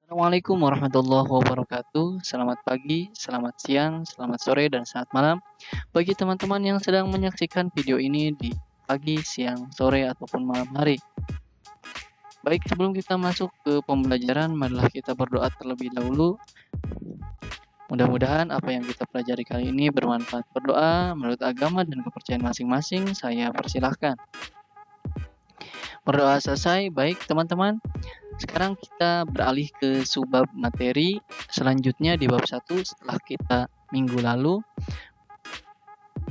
Assalamualaikum warahmatullahi wabarakatuh. Selamat pagi, selamat siang, selamat sore, dan selamat malam bagi teman-teman yang sedang menyaksikan video ini di pagi, siang, sore, ataupun malam hari. Baik, sebelum kita masuk ke pembelajaran, marilah kita berdoa terlebih dahulu. Mudah-mudahan apa yang kita pelajari kali ini bermanfaat. Berdoa menurut agama dan kepercayaan masing-masing, saya persilahkan. Berdoa selesai, baik teman-teman. Sekarang kita beralih ke subbab materi selanjutnya di bab 1 setelah kita minggu lalu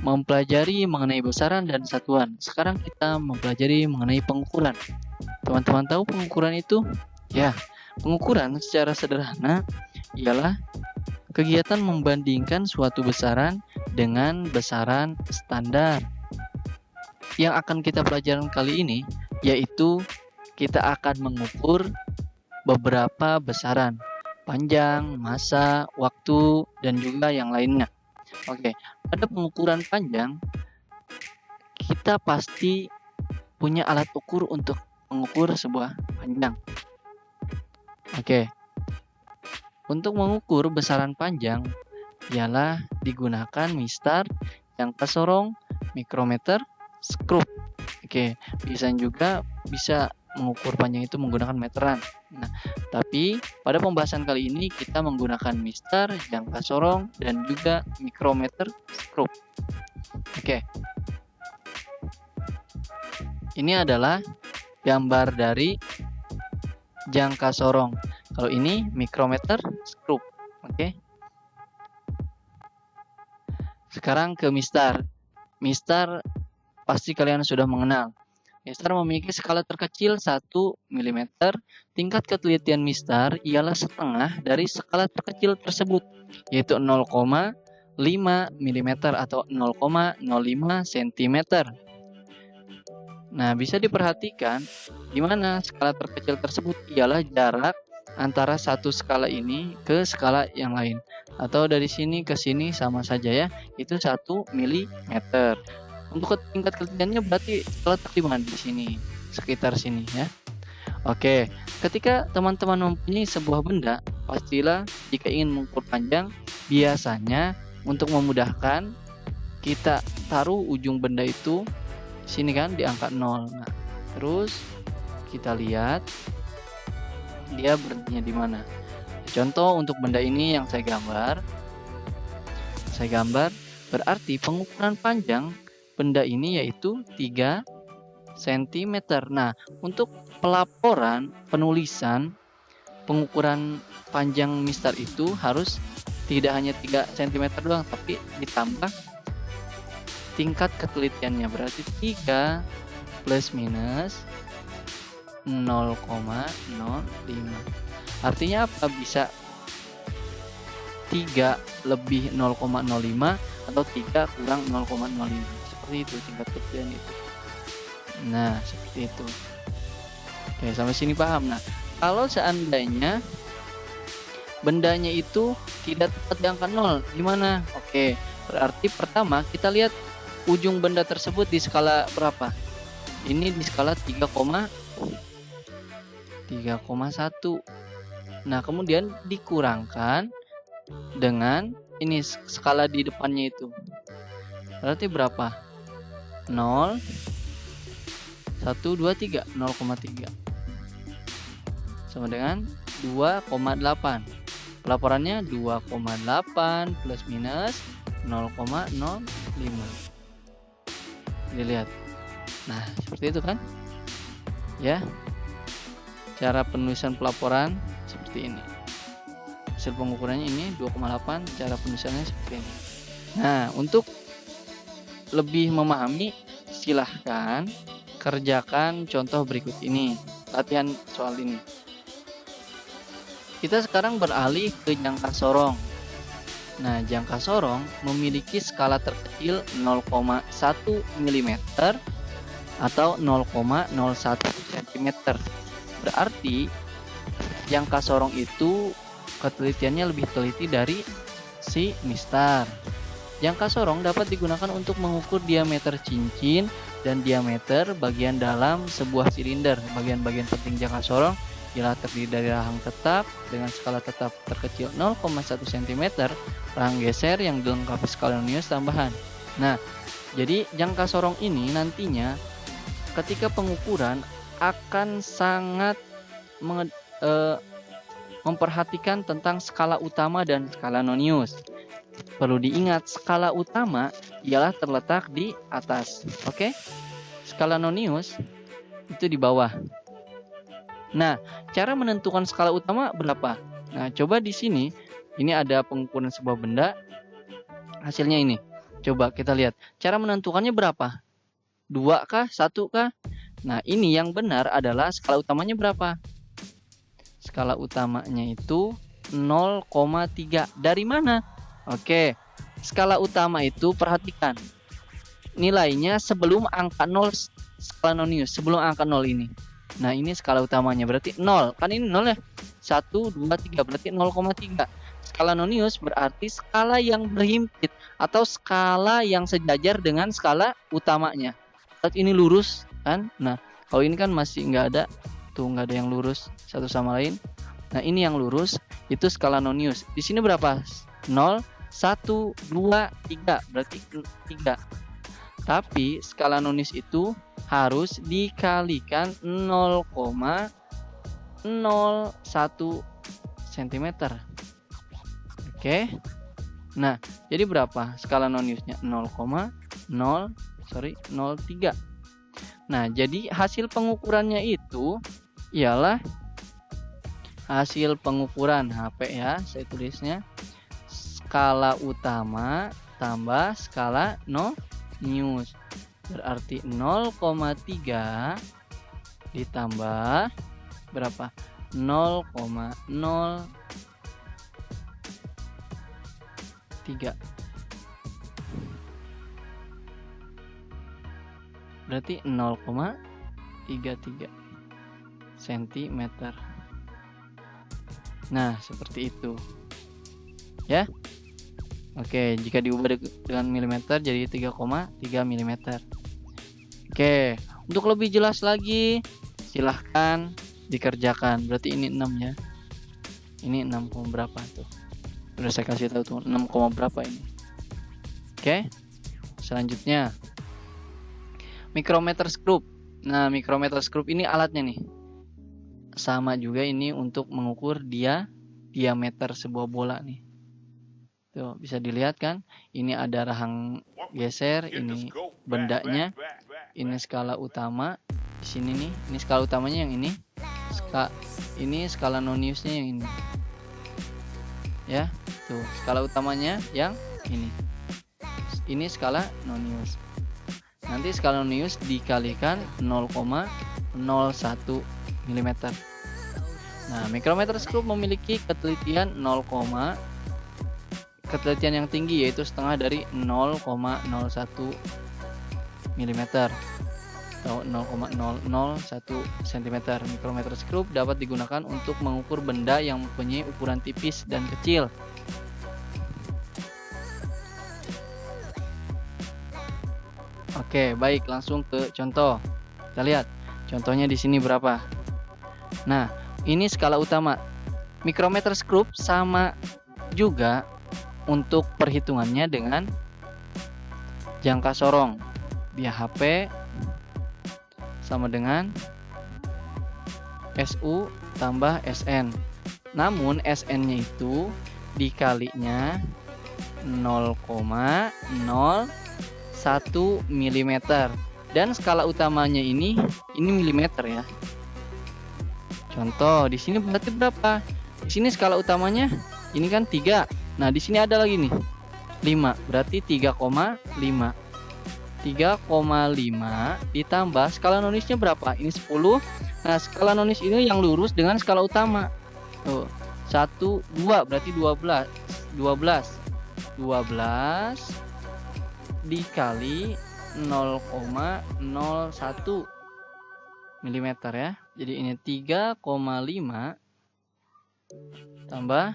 mempelajari mengenai besaran dan satuan. Sekarang kita mempelajari mengenai pengukuran. Teman-teman tahu pengukuran itu? Ya, pengukuran secara sederhana ialah kegiatan membandingkan suatu besaran dengan besaran standar. Yang akan kita pelajari kali ini yaitu kita akan mengukur beberapa besaran, panjang, massa, waktu, dan juga yang lainnya. Oke, pada pengukuran panjang, kita pasti punya alat ukur untuk mengukur sebuah panjang. Oke, untuk mengukur besaran panjang, ialah digunakan mistar, jangka sorong, mikrometer, skrup. Oke, bisa mengukur panjang itu menggunakan meteran. Nah, tapi pada pembahasan kali ini kita menggunakan mistar, jangka sorong, dan juga mikrometer, skrup. Oke. Ini adalah gambar dari jangka sorong. Kalau ini mikrometer, skrup. Oke. Sekarang ke mistar. Mistar pasti kalian sudah mengenal. Mistar memiliki skala terkecil 1 mm. Tingkat ketelitian mistar ialah setengah dari skala terkecil tersebut, yaitu 0,5 mm atau 0,05 cm. Nah, bisa diperhatikan di mana skala terkecil tersebut ialah jarak antara satu skala ini ke skala yang lain. Atau dari sini ke sini sama saja ya, itu 1 mm. Untuk tingkat ketelitiannya berarti terletak di mana? Di sini, sekitar sini ya. Oke, ketika teman-teman mempunyai sebuah benda, pastilah jika ingin mengukur panjang, biasanya untuk memudahkan kita taruh ujung benda itu sini kan di angka 0. Nah, terus kita lihat dia berhentinya di mana. Contoh untuk benda ini yang saya gambar berarti pengukuran panjang benda ini yaitu 3 cm. Nah, untuk pelaporan penulisan pengukuran panjang mistar itu harus tidak hanya 3 cm doang, tapi ditambah tingkat ketelitiannya, berarti 3 plus minus 0,05. Artinya apa? Bisa 3 lebih 0,05 atau 3 kurang 0,05. Seperti itu tingkat ketelitian itu. Nah, seperti itu. Oke, sampai sini paham. Nah, kalau seandainya bendanya itu tidak tepat di angka 0, gimana? Oke, berarti pertama kita lihat ujung benda tersebut di skala berapa? Ini di skala 3,1. Nah, kemudian dikurangkan dengan ini skala di depannya itu. Berarti berapa? 0, 1, 2, 3, 0,3 sama dengan 2,8. Pelaporannya 2,8 plus minus 0,05. Dilihat. Nah, seperti itu kan? Ya. Cara penulisan pelaporan seperti ini. Hasil pengukurannya ini 2,8, cara penulisannya seperti ini. Nah, untuk lebih memahami, silahkan kerjakan contoh berikut ini, latihan soal ini. Kita sekarang beralih ke jangka sorong. Nah, jangka sorong memiliki skala terkecil 0,1 mm atau 0,01 cm. Berarti jangka sorong itu ketelitiannya lebih teliti dari si mistar. Jangka sorong dapat digunakan untuk mengukur diameter cincin dan diameter bagian dalam sebuah silinder. Bagian-bagian penting jangka sorong ialah terdiri dari rahang tetap dengan skala tetap terkecil 0,1 cm, rahang geser yang dilengkapi skala nonius tambahan. Nah, jadi jangka sorong ini nantinya ketika pengukuran akan sangat memperhatikan tentang skala utama dan skala nonius. Perlu diingat, skala utama ialah terletak di atas, oke? Skala nonius itu di bawah. Nah, cara menentukan skala utama berapa? Nah, coba di sini, ini ada pengukuran sebuah benda, hasilnya ini. Coba kita lihat, cara menentukannya berapa? 2 kah? 1 kah? Nah, ini yang benar adalah skala utamanya berapa? Skala utamanya itu 0,3. Dari mana? Oke, skala utama itu perhatikan. Nilainya sebelum angka 0 skala nonius, sebelum angka 0 ini. Nah, ini skala utamanya berarti 0. Kan ini 0 ya? 1, 2, 3 berarti 0,3. Skala nonius berarti skala yang berhimpit atau skala yang sejajar dengan skala utamanya. Saat ini lurus kan? Nah, kalau ini kan masih nggak ada. Tuh nggak ada yang lurus satu sama lain. Nah, ini yang lurus itu skala nonius. Di sini berapa? 0, 1, 2, 3 berarti 3. Tapi skala nonius itu harus dikalikan 0,01 cm. Oke. Nah, jadi berapa skala noniusnya? 0,03. Nah, jadi hasil pengukurannya itu ialah hasil pengukuran HP ya, saya tulisnya skala utama tambah skala nonius. Berarti 0,3 ditambah berapa? 0,03. Berarti 0,33 cm. Nah, seperti itu. Ya. Oke, jika diubah dengan milimeter jadi 3,3 mm. Oke, untuk lebih jelas lagi silahkan dikerjakan. Berarti ini 6 ya. Ini 6, berapa tuh? Udah saya kasih tahu tuh 6, berapa ini. Oke. Selanjutnya micrometer scope. Nah, micrometer scope ini alatnya nih. Sama juga ini untuk mengukur diameter sebuah bola nih. Tuh, bisa dilihat kan? Ini ada rahang geser, ini bendanya. Ini skala utama. Di sini nih, ini skala utamanya yang ini. Ini skala noniusnya yang ini. Ya, tuh, skala utamanya yang ini. Ini skala nonius. Nanti skala nonius dikalikan 0,01 mm. Nah, micrometer scope memiliki ketelitian ketelitian yang tinggi yaitu setengah dari 0,01 mm atau 0,001 cm. Micrometer scope dapat digunakan untuk mengukur benda yang mempunyai ukuran tipis dan kecil. Oke, baik, langsung ke contoh. Kita lihat contohnya di sini berapa. Nah, ini skala utama. Micrometer scope sama juga untuk perhitungannya dengan jangka sorong. Dia HP sama dengan SU tambah SN. Namun SN-nya itu dikalinya 0,01 mm dan skala utamanya ini milimeter ya. Contoh di sini berarti berapa? Di sini skala utamanya ini kan 3. Nah, di sini ada lagi nih 5, berarti 3,5. 3,5 ditambah skala noniusnya berapa? Ini 10. Nah, skala nonius ini yang lurus dengan skala utama. Tuh, 1, 2 berarti 12. 12 dikali 0,01 mm ya. Jadi ini 3,5 tambah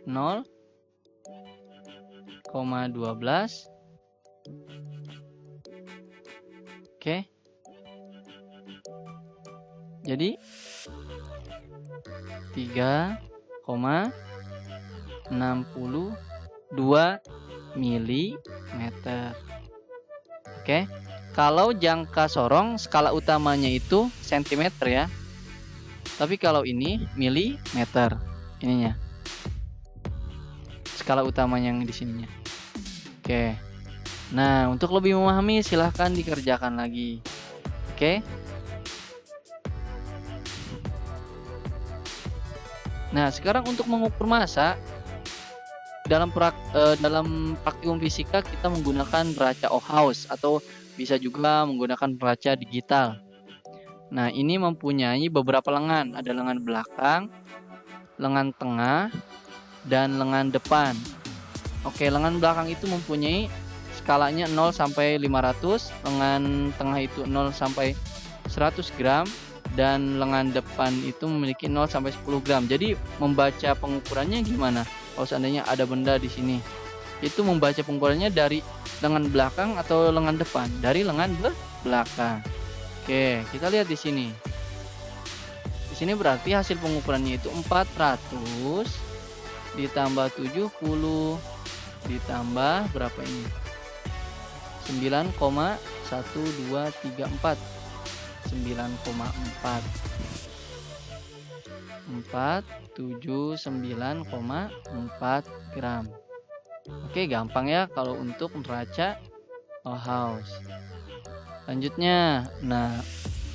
0,12. Oke. Jadi 3,62 milimeter. Oke. Kalau jangka sorong skala utamanya itu sentimeter ya. Tapi kalau ini milimeter ininya. Skala utamanya yang di sininya. Oke. Nah, untuk lebih memahami silahkan dikerjakan lagi. Oke. Nah, sekarang untuk mengukur massa dalam praktikum fisika kita menggunakan neraca Ohaus atau bisa juga menggunakan neraca digital. Nah, ini mempunyai beberapa lengan. Ada lengan belakang, lengan tengah, dan lengan depan. Oke, lengan belakang itu mempunyai skalanya 0 sampai 500, lengan tengah itu 0 sampai 100 gram, dan lengan depan itu memiliki 0 sampai 10 gram. Jadi membaca pengukurannya gimana? Kalau seandainya ada benda di sini, itu membaca pengukurannya dari lengan belakang atau lengan depan? Dari lengan belakang. Oke, kita lihat di sini. Di sini berarti hasil pengukurannya itu 400 ditambah 70 ditambah berapa ini? 9,1234. 9,4 479,4 gram. Oke, gampang ya kalau untuk neraca Ohaus. Selanjutnya, nah,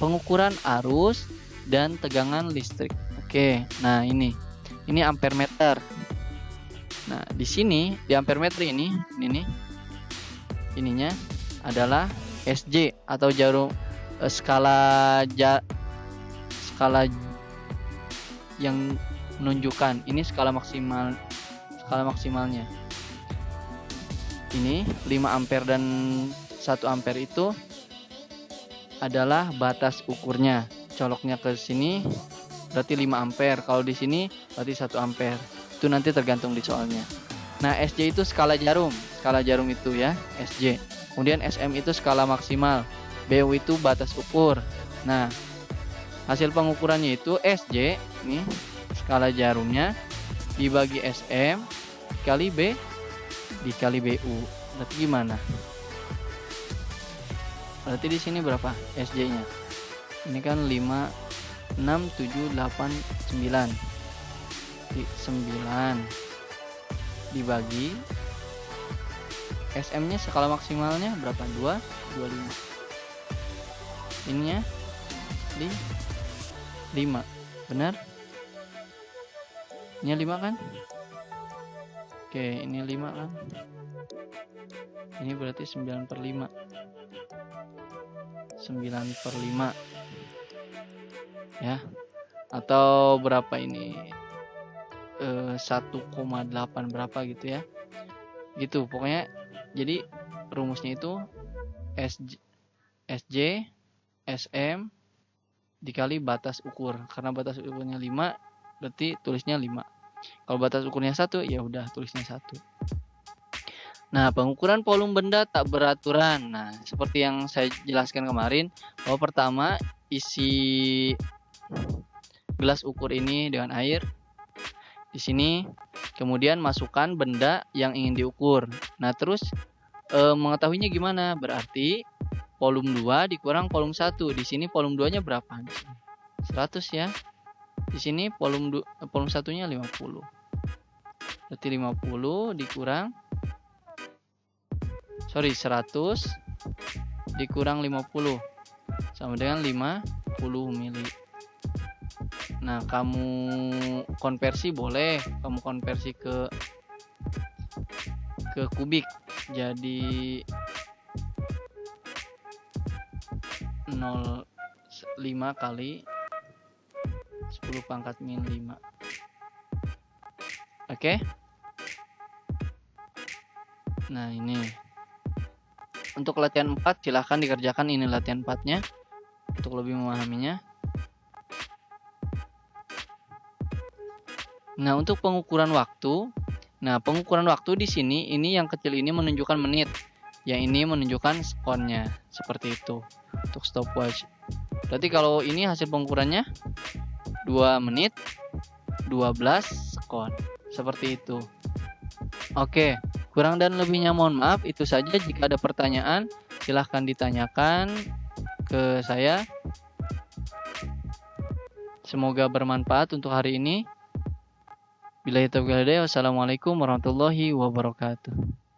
pengukuran arus dan tegangan listrik. Oke, nah ini ampere meter. Nah, di sini di ampere meter ini ininya adalah SJ atau jarum skala yang menunjukkan ini skala maksimalnya. Ini 5 ampere dan 1 ampere itu adalah batas ukurnya. Coloknya ke sini berarti 5 ampere. Kalau di sini berarti 1 ampere. Itu nanti tergantung di soalnya. Nah, SJ itu skala jarum. Skala jarum itu ya, SJ. Kemudian SM itu skala maksimal. BU itu batas ukur. Nah, hasil pengukurannya itu SJ, ini skala jarumnya dibagi SM dikali B dikali BU. Berarti gimana? Berarti di sini berapa SJ-nya? Ini kan 5, 6, 7, 8, 9. 9 dibagi SM-nya skala maksimalnya berapa? 2, 25. Ininya di 5. Benar? Ini 5 kan? Oke, ini 5 kan? Ini berarti 9/5. 9/5 ya, atau berapa ini 1,8 berapa gitu ya, gitu pokoknya. Jadi rumusnya itu SJ SM dikali batas ukur. Karena batas ukurnya 5 berarti tulisnya 5. Kalau batas ukurnya 1 ya udah tulisnya 1. Nah, pengukuran volume benda tak beraturan. Nah, seperti yang saya jelaskan kemarin, bahwa pertama isi gelas ukur ini dengan air di sini, kemudian masukkan benda yang ingin diukur. Nah, terus mengetahuinya gimana? Berarti volume 2 dikurang volume 1. Di sini volume 2-nya berapa? Di sini 100 ya. Di sini volume 1-nya 50. Berarti 50 dikurang 100 dikurang 50 sama dengan 50 mili. Nah, kamu konversi boleh, kamu konversi ke kubik. Jadi 0,5 kali 10 pangkat min 5. Oke. Nah, ini untuk latihan 4 silahkan dikerjakan, ini latihan 4-nya untuk lebih memahaminya. Nah, untuk pengukuran waktu. Nah, pengukuran waktu di sini ini yang kecil ini menunjukkan menit. Yang ini menunjukkan sekonnya. Seperti itu. Untuk stopwatch. Berarti kalau ini hasil pengukurannya 2 menit 12 sekon. Seperti itu. Oke, kurang dan lebihnya mohon maaf. Itu saja. Jika ada pertanyaan, silahkan ditanyakan ke saya. Semoga bermanfaat untuk hari ini. Billahi taufiq wal hidayah. Wassalamualaikum warahmatullahi wabarakatuh.